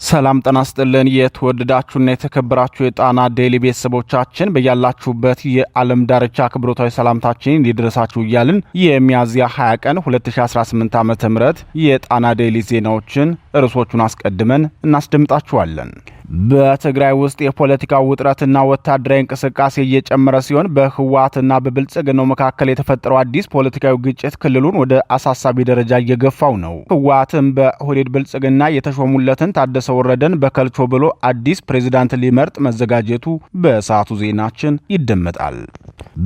ሰላም ጤና ይስጥልን የተወደዳችሁና የተከበራችሁ የጣና ዴይሊ ቤተሰቦቻችን በያላችሁበት የዓለም ዳርቻ አክብሮታዊ ሰላምታችን እንዲደርሳችሁ እያልን የሚያዝያ 20 ቀን 2018 ዓ.ም የጣና ዴይሊ ዜናዎችን ርዕሶቹን አስቀድመን እናስደምጣችኋለን። በትግራይ ውስጥ የፖለቲካ ውጥረትና ወታደራዊ እንቅስቃሴ እየጨመረ ሲሆን በህወሓትና በብልጽግናው መካከል የተፈጠረው አዲስ ፖለቲካዊ ግጭት ክልሉን ወደ አሳሳቢ ደረጃ እየገፋው ነው። ህወሓትም በኦህዴድ ብልጽግና የተሾሙለትን ታደሰ ወረደን በከልቾ ብሎ አዲስ ፕሬዝዳንት ሊመርጥ መዘጋጀቱ በሰዓቱ ዜናችን ይደመጣል።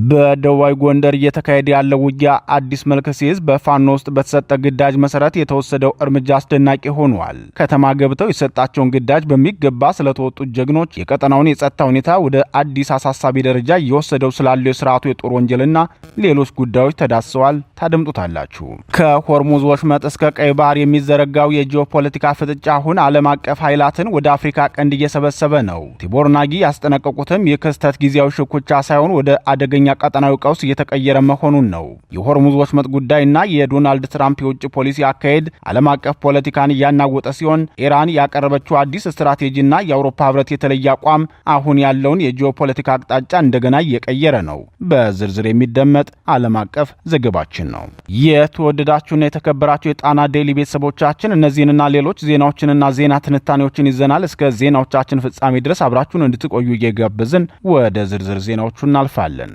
በደቡባዊ ጎንደር እየተካሄደ ያለው ውጊያ አዲስ መልክ ሲይዝ በፋኖ ውስጥ በተሰጠ ግዳጅ መሰረት የተወሰደው እርምጃ አስደናቂ ሆኗል። ከተማ ገብተው የሰጣቸውን ግዳጅ በሚገባ ስለተወጡት ጀግኖች የቀጠናውን የጸጥታ ሁኔታ ወደ አዲስ አሳሳቢ ደረጃ እየወሰደው ስላለው የስርዓቱ የጦር ወንጀልና ሌሎች ጉዳዮች ተዳስሰዋል። ታደምጡታላችሁ። ከሆርሙዝ ወሽመጥ እስከ ቀይ ባህር የሚዘረጋው የጂኦፖለቲካ ፍጥጫ አሁን ዓለም አቀፍ ኃይላትን ወደ አፍሪካ ቀንድ እየሰበሰበ ነው። ቲቦር ናጊ ያስጠነቀቁትም የክስተት ጊዜያዊ ሽኩቻ ሳይሆን ወደ አደገኛ ቀጠናዊ ቀውስ እየተቀየረ መሆኑን ነው። የሆርሙዝ ወሽመጥ ጉዳይና የዶናልድ ትራምፕ የውጭ ፖሊሲ አካሄድ ዓለም አቀፍ ፖለቲካን እያናወጠ ሲሆን ኢራን ያቀረበችው አዲስ ስትራቴጂና የአውሮፓ ህብረት የተለየ አቋም አሁን ያለውን የጂኦፖለቲካ አቅጣጫ እንደገና እየቀየረ ነው። በዝርዝር የሚደመጥ ዓለም አቀፍ ዘገባችን ነው። የተወደዳችሁና የተከበራችሁ የጣና ዴይሊ ቤተሰቦቻችን እነዚህንና ሌሎች ዜናዎችንና ዜና ትንታኔዎችን ይዘናል። እስከ ዜናዎቻችን ፍጻሜ ድረስ አብራችሁን እንድትቆዩ እየጋበዝን ወደ ዝርዝር ዜናዎቹ እናልፋለን።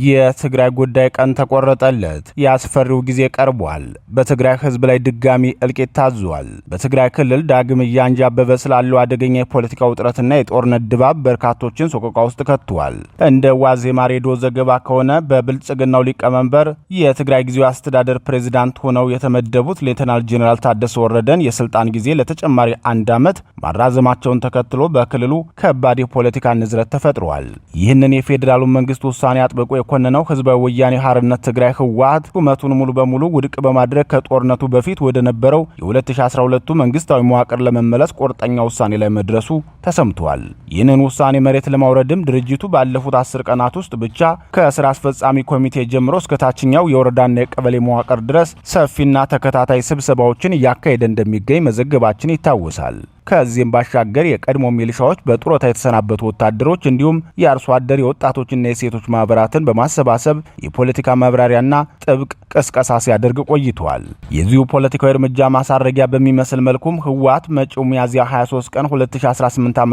የትግራይ ጉዳይ ቀን ተቆረጠለት። የአስፈሪው ጊዜ ቀርቧል። በትግራይ ህዝብ ላይ ድጋሚ እልቂት ታዟል። በትግራይ ክልል ዳግም እያንዣበበ ስላለው አደገኛ የፖለቲካ ውጥረትና የጦርነት ድባብ በርካቶችን ሰቆቃ ውስጥ ከቷል። እንደ ዋዜማ ሬዲዮ ዘገባ ከሆነ በብልጽግናው ሊቀመንበር የትግራይ ጊዜያዊ አስተዳደር ፕሬዝዳንት ሆነው የተመደቡት ሌተናል ጄኔራል ታደሰ ወረደን የስልጣን ጊዜ ለተጨማሪ 1 ዓመት ማራዘማቸውን ተከትሎ በክልሉ ከባድ የፖለቲካ ንዝረት ተፈጥሯል። ይህንን የፌዴራሉ መንግስት ውሳኔ አጥብቆ የኮነነው ህዝባዊ ወያኔ ሓርነት ትግራይ ህወሓት ሹመቱን ሙሉ በሙሉ ውድቅ በማድረግ ከጦርነቱ በፊት ወደ ነበረው የ2012 መንግስታዊ መዋቅር ለመመለስ ቁርጠኛ ውሳኔ ላይ መድረሱ ተሰምቷል። ይህንን ውሳኔ መሬት ለማውረድም ድርጅቱ ባለፉት 10 ቀናት ውስጥ ብቻ ከስራ አስፈጻሚ ኮሚቴ ጀምሮ እስከ ታችኛው የወረዳና የቀበሌ መዋቅር ድረስ ሰፊና ተከታታይ ስብሰባዎችን እያካሄደ እንደሚገኝ መዘገባችን ይታወሳል። ከዚህም ባሻገር የቀድሞ ሚሊሻዎች፣ በጡረታ የተሰናበቱ ወታደሮች እንዲሁም የአርሶ አደር የወጣቶችና የሴቶች ማህበራትን በማሰባሰብ የፖለቲካ ማብራሪያና ጥብቅ ቅስቀሳ ሲያደርግ ቆይቷል። የዚሁ ፖለቲካዊ እርምጃ ማሳረጊያ በሚመስል መልኩም ህወሓት መጪው ሚያዝያ 23 ቀን 2018 ዓ.ም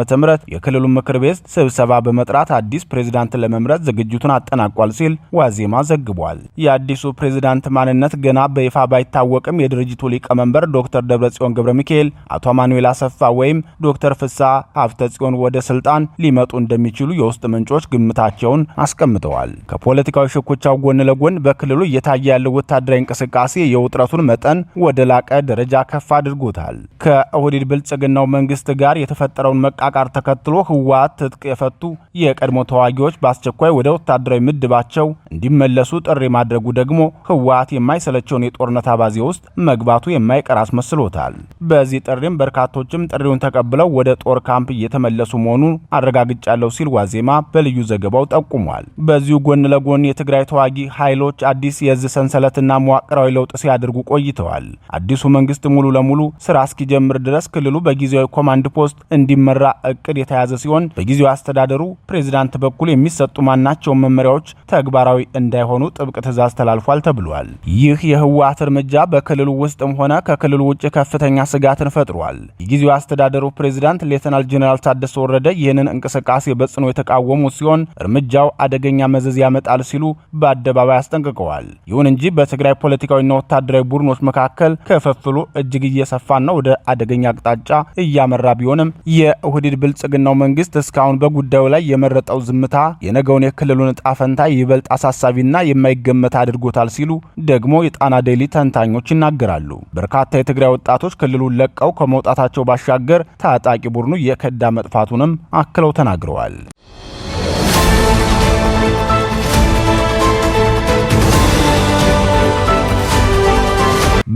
የክልሉ ምክር ቤት ስብሰባ በመጥራት አዲስ ፕሬዝዳንት ለመምረጥ ዝግጅቱን አጠናቋል ሲል ዋዜማ ዘግቧል። የአዲሱ ፕሬዝዳንት ማንነት ገና በይፋ ባይታወቅም የድርጅቱ ሊቀመንበር ዶክተር ደብረጽዮን ገብረሚካኤል፣ አቶ አማኑኤል አሰፋ ወይም ዶክተር ፍስሐ ሀብተጽዮን ወደ ስልጣን ሊመጡ እንደሚችሉ የውስጥ ምንጮች ግምታቸውን አስቀምጠዋል። ከፖለቲካዊ ሽኩቻው ጎን ለጎን በክልሉ እየታየ ያለው ወታደራዊ እንቅስቃሴ የውጥረቱን መጠን ወደ ላቀ ደረጃ ከፍ አድርጎታል። ከኦህዴድ ብልጽግናው መንግስት ጋር የተፈጠረውን መቃቃር ተከትሎ ህወሓት ትጥቅ የፈቱ የቀድሞ ተዋጊዎች በአስቸኳይ ወደ ወታደራዊ ምድባቸው እንዲመለሱ ጥሪ ማድረጉ ደግሞ ህወሓት የማይሰለቸውን የጦርነት አባዜ ውስጥ መግባቱ የማይቀር አስመስሎታል። በዚህ ጥሪም በርካቶችም ጥሪውን ተቀብለው ወደ ጦር ካምፕ እየተመለሱ መሆኑን አረጋግጫለሁ ሲል ዋዜማ በልዩ ዘገባው ጠቁሟል። በዚሁ ጎን ለጎን የትግራይ ተዋጊ ኃይሎች አዲስ የእዝ ሰንሰለትና መዋቅራዊ ለውጥ ሲያደርጉ ቆይተዋል። አዲሱ መንግስት ሙሉ ለሙሉ ስራ እስኪጀምር ድረስ ክልሉ በጊዜያዊ ኮማንድ ፖስት እንዲመራ እቅድ የተያዘ ሲሆን በጊዜያዊ አስተዳደሩ ፕሬዝዳንት በኩል የሚሰጡ ማናቸውም መመሪያዎች ተግባራዊ እንዳይሆኑ ጥብቅ ትዕዛዝ ተላልፏል ተብሏል። ይህ የህወሓት እርምጃ በክልሉ ውስጥም ሆነ ከክልሉ ውጭ ከፍተኛ ስጋትን ፈጥሯል። የጊዜያዊ አስተዳደሩ ፕሬዝዳንት ሌተናል ጄኔራል ታደሰ ወረደ ይህንን እንቅስቃሴ በጽኑ የተቃወሙ ሲሆን እርምጃው አደገኛ መዘዝ ያመጣል ሲሉ በአደባባይ አስጠንቅቀዋል። ይሁን እንጂ በትግራይ ፖለቲካዊና ወታደራዊ ቡድኖች መካከል ክፍፍሉ እጅግ እየሰፋና ወደ አደገኛ አቅጣጫ እያመራ ቢሆንም የኦህዴድ ብልጽግናው መንግስት እስካሁን በጉዳዩ ላይ የመረጠው ዝምታ የነገውን የክልሉን ዕጣ ፈንታ ይበልጥ አሳሳቢና የማይገመት አድርጎታል ሲሉ ደግሞ የጣና ዴይሊ ተንታኞች ይናገራሉ። በርካታ የትግራይ ወጣቶች ክልሉን ለቀው ከመውጣታቸው ባሻገር ታጣቂ ቡድኑ የከዳ መጥፋቱንም አክለው ተናግረዋል።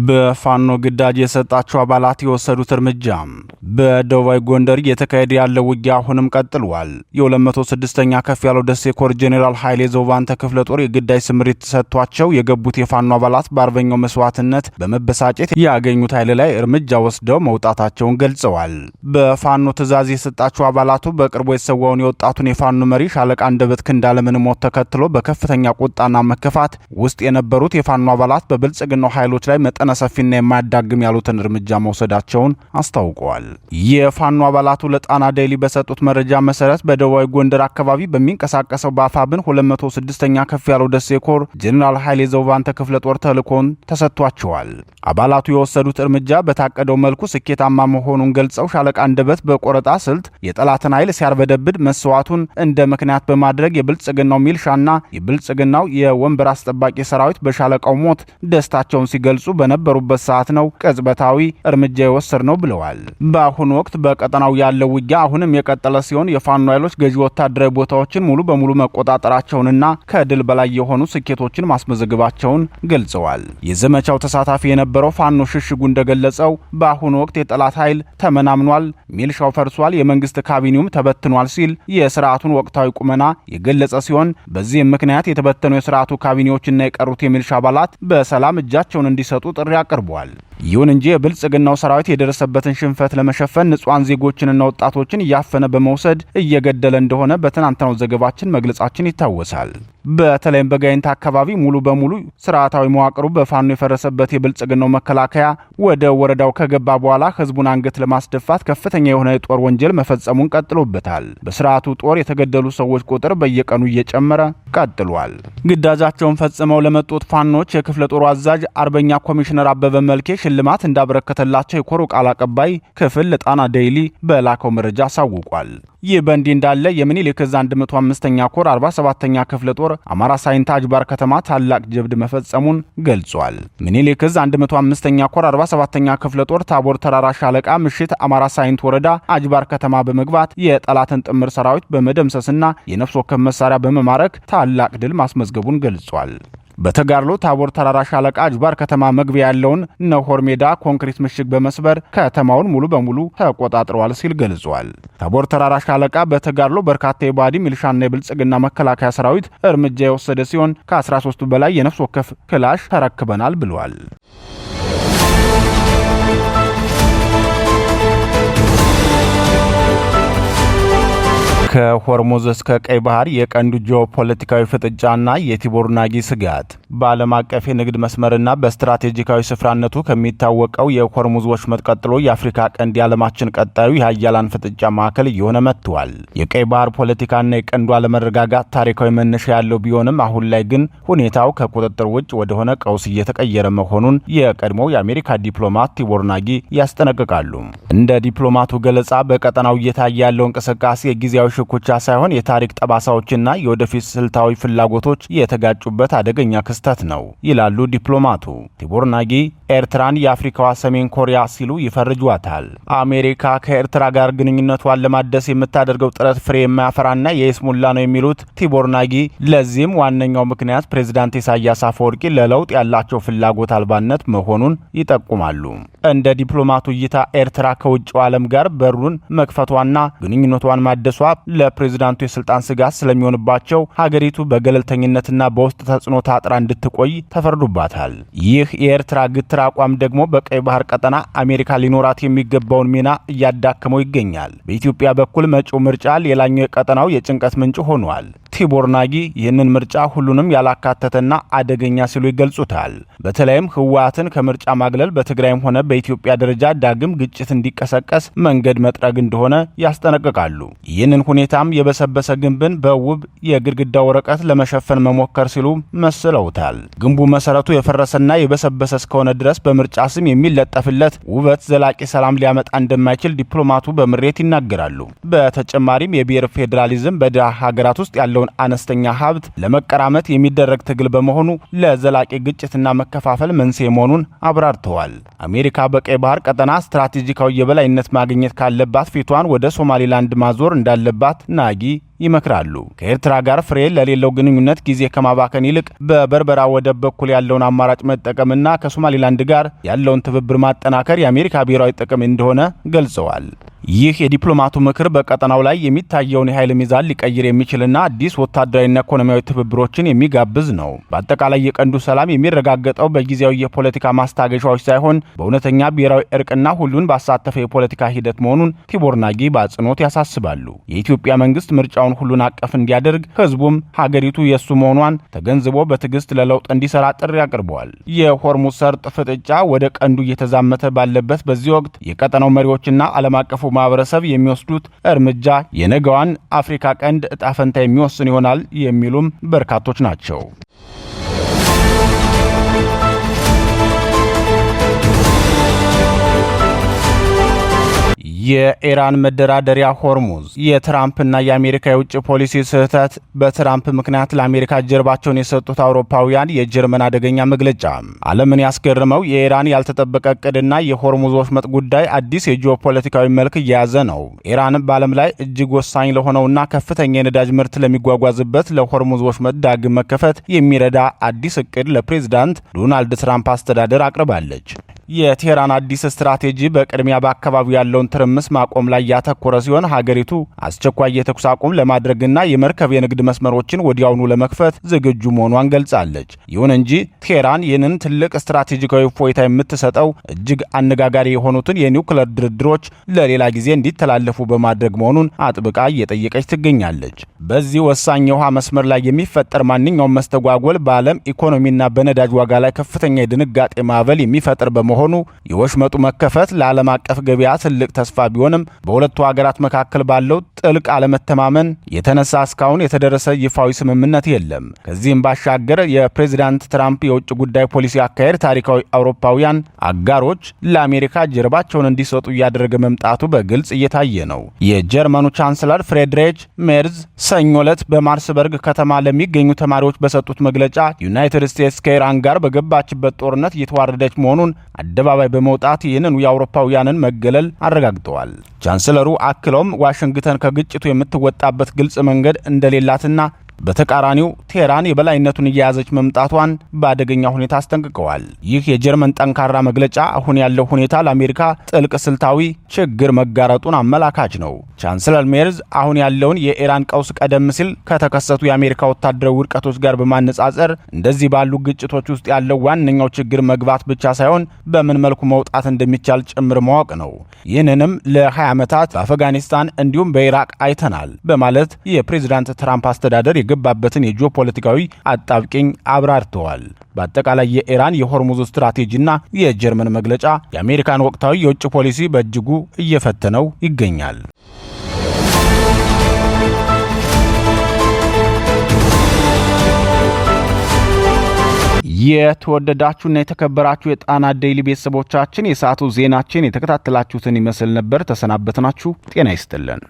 በፋኖ ግዳጅ የሰጣቸው አባላት የወሰዱት እርምጃ። በደቡባዊ ጎንደር እየተካሄደ ያለው ውጊያ አሁንም ቀጥሏል። የ206ኛ ከፍ ያለው ደሴ ኮር ጄኔራል ኃይሌ ዘውባንተ ክፍለ ጦር የግዳጅ ስምሪት ተሰጥቷቸው የገቡት የፋኖ አባላት በአርበኛው መስዋዕትነት በመበሳጨት ያገኙት ኃይል ላይ እርምጃ ወስደው መውጣታቸውን ገልጸዋል። በፋኖ ትዕዛዝ የሰጣቸው አባላቱ በቅርቡ የተሰዋውን የወጣቱን የፋኖ መሪ ሻለቃ አንደበት ክንዳለምን ሞት ተከትሎ በከፍተኛ ቁጣና መከፋት ውስጥ የነበሩት የፋኖ አባላት በብልጽግናው ኃይሎች ላይ መጠነ ሰፊና የማያዳግም ያሉትን እርምጃ መውሰዳቸውን አስታውቀዋል። የፋኖ አባላቱ ለጣና ዴይሊ በሰጡት መረጃ መሰረት በደቡባዊ ጎንደር አካባቢ በሚንቀሳቀሰው በአፋብን 206ኛ ከፍ ያለው ደሴ ኮር ጄኔራል ኃይሌ ዘውባንተ ክፍለ ጦር ተልእኮን ተሰጥቷቸዋል። አባላቱ የወሰዱት እርምጃ በታቀደው መልኩ ስኬታማ መሆኑን ገልጸው ሻለቃ አንደበት በቆረጣ ስልት የጠላትን ኃይል ሲያርበደብድ መስዋዕቱን እንደ ምክንያት በማድረግ የብልጽግናው ሚልሻና የብልጽግናው የወንበር አስጠባቂ ሰራዊት በሻለቃው ሞት ደስታቸውን ሲገልጹ በነበሩበት ሰዓት ነው ቅጽበታዊ እርምጃ የወሰድ ነው ብለዋል። በአሁኑ ወቅት በቀጠናው ያለው ውጊያ አሁንም የቀጠለ ሲሆን የፋኖ ኃይሎች ገዢ ወታደራዊ ቦታዎችን ሙሉ በሙሉ መቆጣጠራቸውንና ከድል በላይ የሆኑ ስኬቶችን ማስመዘግባቸውን ገልጸዋል። የዘመቻው ተሳታፊ የነበረው ፋኖ ሽሽጉ እንደገለጸው በአሁኑ ወቅት የጠላት ኃይል ተመናምኗል፣ ሚልሻው ፈርሷል፣ የመንግስት ካቢኔውም ተበትኗል ሲል የስርዓቱን ወቅታዊ ቁመና የገለጸ ሲሆን በዚህም ምክንያት የተበተኑ የስርዓቱ ካቢኔዎችና የቀሩት የሚልሻ አባላት በሰላም እጃቸውን እንዲሰጡ ጥሪ አቅርበዋል። ይሁን እንጂ የብልጽግናው ሰራዊት የደረሰበትን ሽንፈት ለመሸፈን ንጹሃን ዜጎችንና ወጣቶችን እያፈነ በመውሰድ እየገደለ እንደሆነ በትናንትናው ዘገባችን መግለጻችን ይታወሳል። በተለይም በጋይንት አካባቢ ሙሉ በሙሉ ስርዓታዊ መዋቅሩ በፋኖ የፈረሰበት የብልጽግናው መከላከያ ወደ ወረዳው ከገባ በኋላ ህዝቡን አንገት ለማስደፋት ከፍተኛ የሆነ የጦር ወንጀል መፈጸሙን ቀጥሎበታል። በስርዓቱ ጦር የተገደሉ ሰዎች ቁጥር በየቀኑ እየጨመረ ቀጥሏል። ግዳጃቸውን ፈጽመው ለመጡት ፋኖች የክፍለ ጦሩ አዛዥ አርበኛ ኮሚሽነር አበበ መልኬ ሽልማት እንዳበረከተላቸው የኮሩ ቃል አቀባይ ክፍል ለጣና ዴይሊ በላከው መረጃ አሳውቋል። ይህ በእንዲህ እንዳለ የምኒልክ ዕዝ 105ኛ ኮር 47ኛ ክፍለ ጦር አማራ ሳይንት አጅባር ከተማ ታላቅ ጀብድ መፈጸሙን ገልጿል። ምኒልክ ዕዝ 105ኛ ኮር 47ኛ ክፍለ ጦር ታቦር ተራራ ሻለቃ ምሽት አማራ ሳይንት ወረዳ አጅባር ከተማ በመግባት የጠላትን ጥምር ሰራዊት በመደምሰስና የነፍስ ወከፍ መሳሪያ በመማረክ ታላቅ ድል ማስመዝገቡን ገልጿል። በተጋድሎ ታቦር ተራራ ሻለቃ አጅባር ከተማ መግቢያ ያለውን ነሆር ሜዳ ኮንክሪት ምሽግ በመስበር ከተማውን ሙሉ በሙሉ ተቆጣጥረዋል ሲል ገልጿል። ታቦር ተራራ ሻለቃ በተጋድሎ በርካታ የባዲ ሚሊሻና የብልጽግና መከላከያ ሰራዊት እርምጃ የወሰደ ሲሆን ከ13ቱ በላይ የነፍስ ወከፍ ክላሽ ተረክበናል ብሏል። ከሆርሙዝ እስከ ቀይ ባህር የቀንዱ ጂኦፖለቲካዊ ፍጥጫና የቲቦር ናጊ ስጋት በዓለም አቀፍ የንግድ መስመርና በስትራቴጂካዊ ስፍራነቱ ከሚታወቀው የሆርሙዝ ወሽመጥ ቀጥሎ የአፍሪካ ቀንድ የዓለማችን ቀጣዩ የሀያላን ፍጥጫ ማዕከል እየሆነ መጥቷል። የቀይ ባህር ፖለቲካና የቀንዱ አለመረጋጋት ታሪካዊ መነሻ ያለው ቢሆንም አሁን ላይ ግን ሁኔታው ከቁጥጥር ውጭ ወደሆነ ቀውስ እየተቀየረ መሆኑን የቀድሞው የአሜሪካ ዲፕሎማት ቲቦር ናጊ ያስጠነቅቃሉ። እንደ ዲፕሎማቱ ገለጻ በቀጠናው እየታየ ያለው እንቅስቃሴ የጊዜያዊ ሽኩቻ ሳይሆን የታሪክ ጠባሳዎችና የወደፊት ስልታዊ ፍላጎቶች የተጋጩበት አደገኛ ክስተት ነው ይላሉ ዲፕሎማቱ። ቲቦር ናጊ ኤርትራን የአፍሪካዋ ሰሜን ኮሪያ ሲሉ ይፈርጇታል። አሜሪካ ከኤርትራ ጋር ግንኙነቷን ለማደስ የምታደርገው ጥረት ፍሬ የማያፈራና የይስሙላ ነው የሚሉት ቲቦር ናጊ ለዚህም ዋነኛው ምክንያት ፕሬዝዳንት ኢሳያስ አፈወርቂ ለለውጥ ያላቸው ፍላጎት አልባነት መሆኑን ይጠቁማሉ። እንደ ዲፕሎማቱ እይታ ኤርትራ ከውጭው ዓለም ጋር በሩን መክፈቷና ግንኙነቷን ማደሷ ለፕሬዝዳንቱ የስልጣን ስጋት ስለሚሆንባቸው ሀገሪቱ በገለልተኝነትና በውስጥ ተጽዕኖ ታጥራ እንድትቆይ ተፈርዶባታል። ይህ የኤርትራ ግትር አቋም ደግሞ በቀይ ባህር ቀጠና አሜሪካ ሊኖራት የሚገባውን ሚና እያዳከመው ይገኛል። በኢትዮጵያ በኩል መጪው ምርጫ ሌላኛው የቀጠናው የጭንቀት ምንጭ ሆኗል። ቲቦር ናጊ ይህንን ምርጫ ሁሉንም ያላካተተና አደገኛ ሲሉ ይገልጹታል። በተለይም ህወሓትን ከምርጫ ማግለል በትግራይም ሆነ በኢትዮጵያ ደረጃ ዳግም ግጭት እንዲቀሰቀስ መንገድ መጥረግ እንደሆነ ያስጠነቅቃሉ። ይህንን ሁኔታም የበሰበሰ ግንብን በውብ የግድግዳ ወረቀት ለመሸፈን መሞከር ሲሉ መስለውታል። ግንቡ መሰረቱ የፈረሰና የበሰበሰ እስከሆነ ድረስ በምርጫ ስም የሚለጠፍለት ውበት ዘላቂ ሰላም ሊያመጣ እንደማይችል ዲፕሎማቱ በምሬት ይናገራሉ። በተጨማሪም የብሔር ፌዴራሊዝም በድሃ ሀገራት ውስጥ ያለውን አነስተኛ ሀብት ለመቀራመት የሚደረግ ትግል በመሆኑ ለዘላቂ ግጭትና መከፋፈል መንስኤ መሆኑን አብራርተዋል። አሜሪካ በቀይ ባህር ቀጠና ስትራቴጂካዊ የበላይነት ማግኘት ካለባት ፊቷን ወደ ሶማሊላንድ ማዞር እንዳለባት ናጊ ይመክራሉ። ከኤርትራ ጋር ፍሬ ለሌለው ግንኙነት ጊዜ ከማባከን ይልቅ በበርበራ ወደብ በኩል ያለውን አማራጭ መጠቀምና ከሶማሊላንድ ጋር ያለውን ትብብር ማጠናከር የአሜሪካ ብሔራዊ ጥቅም እንደሆነ ገልጸዋል። ይህ የዲፕሎማቱ ምክር በቀጠናው ላይ የሚታየውን የኃይል ሚዛን ሊቀይር የሚችልና አዲስ ወታደራዊና ኢኮኖሚያዊ ትብብሮችን የሚጋብዝ ነው። በአጠቃላይ የቀንዱ ሰላም የሚረጋገጠው በጊዜያዊ የፖለቲካ ማስታገሻዎች ሳይሆን በእውነተኛ ብሔራዊ እርቅና ሁሉን ባሳተፈ የፖለቲካ ሂደት መሆኑን ቲቦር ናጊ በአጽንኦት ያሳስባሉ። የኢትዮጵያ መንግስት ምርጫውን ሁሉን አቀፍ እንዲያደርግ፣ ህዝቡም ሀገሪቱ የሱ መሆኗን ተገንዝቦ በትዕግስት ለለውጥ እንዲሰራ ጥሪ አቅርበዋል። የሆርሙዝ ሰርጥ ፍጥጫ ወደ ቀንዱ እየተዛመተ ባለበት በዚህ ወቅት የቀጠናው መሪዎችና ዓለም አቀፉ ማህበረሰብ የሚወስዱት እርምጃ የነገዋን አፍሪካ ቀንድ ዕጣ ፈንታ የሚወስን ይሆናል የሚሉም በርካቶች ናቸው። የኢራን መደራደሪያ ሆርሙዝ የትራምፕና የአሜሪካ የውጭ ፖሊሲ ስህተት። በትራምፕ ምክንያት ለአሜሪካ ጀርባቸውን የሰጡት አውሮፓውያን የጀርመን አደገኛ መግለጫ። ዓለምን ያስገርመው የኢራን ያልተጠበቀ እቅድና የሆርሙዝ ወሽመጥ ጉዳይ አዲስ የጂኦፖለቲካዊ መልክ እየያዘ ነው። ኢራን በዓለም ላይ እጅግ ወሳኝ ለሆነውና ከፍተኛ የነዳጅ ምርት ለሚጓጓዝበት ለሆርሙዝ ወሽመጥ ዳግም መከፈት የሚረዳ አዲስ እቅድ ለፕሬዝዳንት ዶናልድ ትራምፕ አስተዳደር አቅርባለች። የቴህራን አዲስ ስትራቴጂ በቅድሚያ በአካባቢው ያለውን ትርምስ ማቆም ላይ ያተኮረ ሲሆን ሀገሪቱ አስቸኳይ የተኩስ አቁም ለማድረግና የመርከብ የንግድ መስመሮችን ወዲያውኑ ለመክፈት ዝግጁ መሆኗን ገልጻለች። ይሁን እንጂ ቴህራን ይህንን ትልቅ ስትራቴጂካዊ እፎይታ የምትሰጠው እጅግ አነጋጋሪ የሆኑትን የኒውክሌር ድርድሮች ለሌላ ጊዜ እንዲተላለፉ በማድረግ መሆኑን አጥብቃ እየጠየቀች ትገኛለች። በዚህ ወሳኝ የውሃ መስመር ላይ የሚፈጠር ማንኛውም መስተጓጎል በዓለም ኢኮኖሚና በነዳጅ ዋጋ ላይ ከፍተኛ የድንጋጤ ማዕበል የሚፈጥር በመሆኑ የወሽመጡ መከፈት ለዓለም አቀፍ ገበያ ትልቅ ተስፋ ቢሆንም በሁለቱ ሀገራት መካከል ባለው ጥልቅ አለመተማመን የተነሳ እስካሁን የተደረሰ ይፋዊ ስምምነት የለም። ከዚህም ባሻገር የፕሬዝዳንት ትራምፕ የውጭ ጉዳይ ፖሊሲ አካሄድ ታሪካዊ አውሮፓውያን አጋሮች ለአሜሪካ ጀርባቸውን እንዲሰጡ እያደረገ መምጣቱ በግልጽ እየታየ ነው። የጀርመኑ ቻንስለር ፍሬድሪች ሜርዝ ሰኞ ዕለት በማርስበርግ ከተማ ለሚገኙ ተማሪዎች በሰጡት መግለጫ ዩናይትድ ስቴትስ ከኢራን ጋር በገባችበት ጦርነት እየተዋረደች መሆኑን አደባባይ በመውጣት ይህንን የአውሮፓውያንን መገለል አረጋግጠዋል። ቻንስለሩ አክለውም ዋሽንግተን ከግጭቱ የምትወጣበት ግልጽ መንገድ እንደሌላትና በተቃራኒው ቴህራን የበላይነቱን እየያዘች መምጣቷን በአደገኛ ሁኔታ አስጠንቅቀዋል። ይህ የጀርመን ጠንካራ መግለጫ አሁን ያለው ሁኔታ ለአሜሪካ ጥልቅ ስልታዊ ችግር መጋረጡን አመላካች ነው። ቻንስለር ሜርዝ አሁን ያለውን የኢራን ቀውስ ቀደም ሲል ከተከሰቱ የአሜሪካ ወታደራዊ ውድቀቶች ጋር በማነጻጸር እንደዚህ ባሉ ግጭቶች ውስጥ ያለው ዋነኛው ችግር መግባት ብቻ ሳይሆን በምን መልኩ መውጣት እንደሚቻል ጭምር ማወቅ ነው። ይህንንም ለ20 ዓመታት በአፍጋኒስታን እንዲሁም በኢራቅ አይተናል በማለት የፕሬዝዳንት ትራምፕ አስተዳደር የገባበትን የጂኦፖለቲካዊ አጣብቂኝ አብራርተዋል። በአጠቃላይ የኢራን የሆርሙዝ ስትራቴጂና የጀርመን መግለጫ የአሜሪካን ወቅታዊ የውጭ ፖሊሲ በእጅጉ እየፈተነው ይገኛል። የተወደዳችሁና የተከበራችሁ የጣና ዴይሊ ቤተሰቦቻችን የሰዓቱ ዜናችን የተከታተላችሁትን ይመስል ነበር። ተሰናበትናችሁ። ጤና ይስጥልን።